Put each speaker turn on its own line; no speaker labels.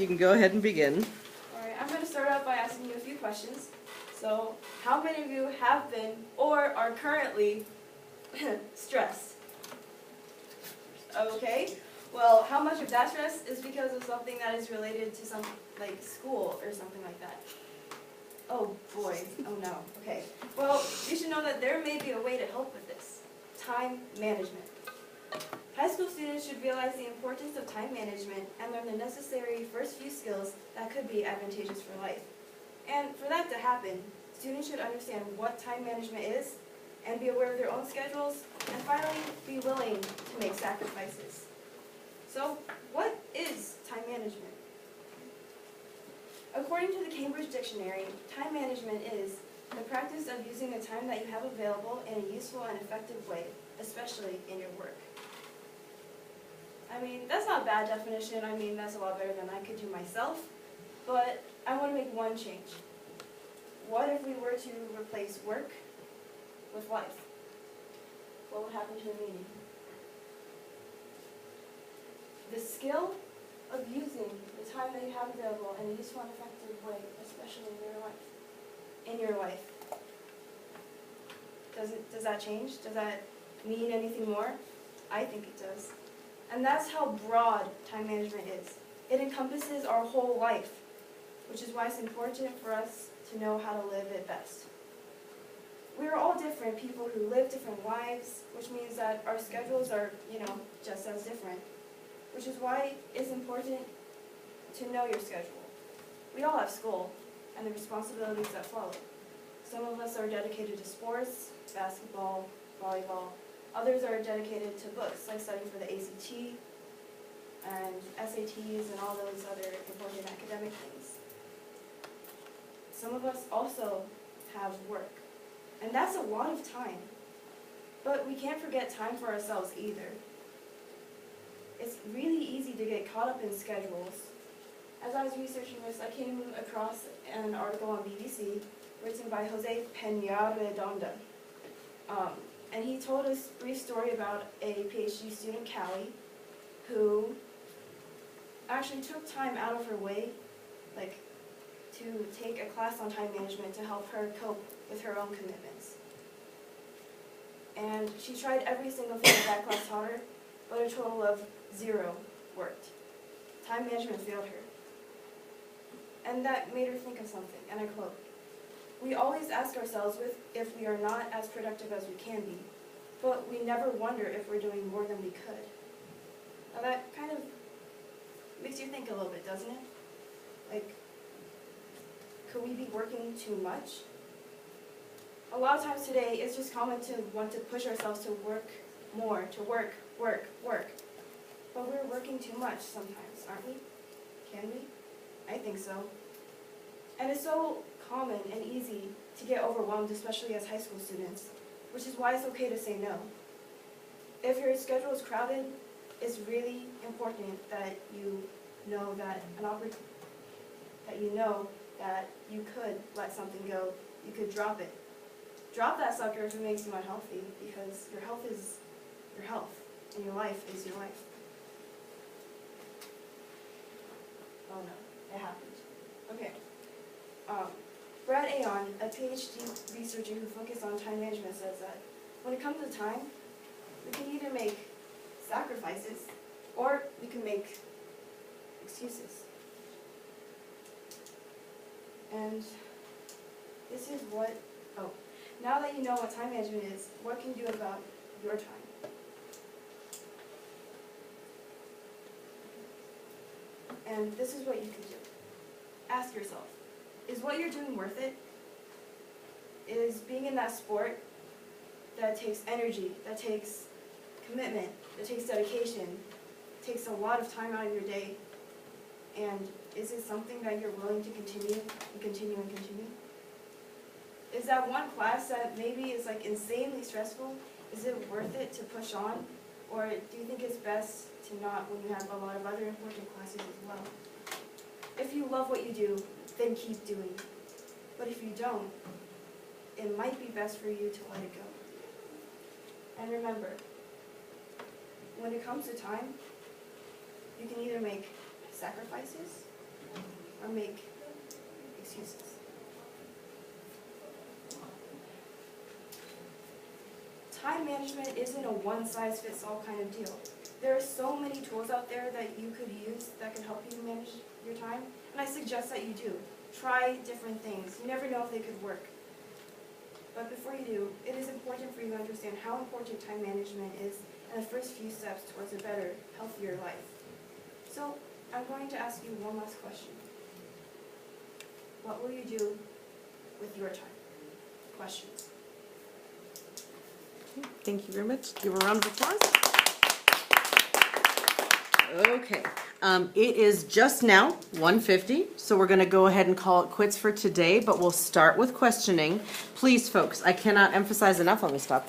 you can go ahead and begin.
Alright, I'm going to start out by asking you a few questions. So, how many of you have been or are currently stressed? Okay. Well, how much of that stress is because of something that is related to some, like school or something like that? Oh boy, oh no, okay. Well, you should know that there may be a way to help with this. Time management. High school students should realize the importance of time management and learn the necessary first few skills that could be advantageous for life. And for that to happen, students should understand what time management is and be aware of their own schedules, and finally, be willing to make sacrifices. So, what is time management? According to the Cambridge Dictionary, time management is the practice of using the time that you have available in a useful and effective way, especially in your work. I mean, that's not a bad definition. I mean, that's a lot better than I could do myself. But I want to make one change. What if we were to replace work with life? What would happen to the meaning? The skill of using the time that you have available in a useful and effective way, especially in your life. Does that change? Does that mean anything more? I think it does. And that's how broad time management is. It encompasses our whole life, which is why it's important for us to know how to live it best. We are all different people who live different lives, which means that our schedules are, just as different. Which is why it's important to know your schedule. We all have school and the responsibilities that follow. Some of us are dedicated to sports, basketball, volleyball. Others are dedicated to books, like studying for the ACT and SATs and all those other important academic things. Some of us also have work, and that's a lot of time. But we can't forget time for ourselves either. It's really easy to get caught up in schedules. As I was researching this, I came across an article on BBC written by Jose Peñarredonda. And he told a brief story about a PhD student, Callie, who actually took time out of her way, to take a class on time management to help her cope with her own commitments. And she tried every single thing that class taught her, but a total of 0 worked. Time management failed her. And that made her think of something, and I quote, "We always ask ourselves if we are not as productive as we can be, but we never wonder if we're doing more than we could." Now that kind of makes you think a little bit, doesn't it? Could we be working too much? A lot of times today, it's just common to want to push ourselves to work more, to work. But we're working too much sometimes, aren't we? Can we? I think so. And it's so common and easy to get overwhelmed, especially as high school students, which is why it's okay to say no. If your schedule is crowded, it's really important that you know that you could let something go. You could drop it. Drop that sucker if it makes you unhealthy, because your health is your health, and your life is your life. Oh no, it happened. Okay. Brad Aon, a PhD researcher who focused on time management, says that when it comes to time, we can either make sacrifices or we can make excuses. And this is now that you know what time management is, what can you do about your time? And this is what you can do. Ask yourself, is what you're doing worth it? Is being in that sport that takes energy, that takes commitment, that takes dedication, takes a lot of time out of your day, and is it something that you're willing to continue and continue and continue? Is that one class that maybe is insanely stressful, is it worth it to push on? Or do you think it's best to not when you have a lot of other important classes as well? If you love what you do, then keep doing it. But if you don't, it might be best for you to let it go. And remember, when it comes to time, you can either make sacrifices or make excuses. Time management isn't a one-size-fits-all kind of deal. There are so many tools out there that you could use that could help you manage your time, and I suggest that you do. Try different things. You never know if they could work. But before you do, it is important for you to understand how important time management is and the first few steps towards a better, healthier life. So, I'm going to ask you one last question. What will you do with your time? Questions?
Thank you very much. Give a round of applause. Okay, it is just now 1:50, so we're going to go ahead and call it quits for today, but we'll start with questioning. Please, folks, I cannot emphasize enough, let me stop this.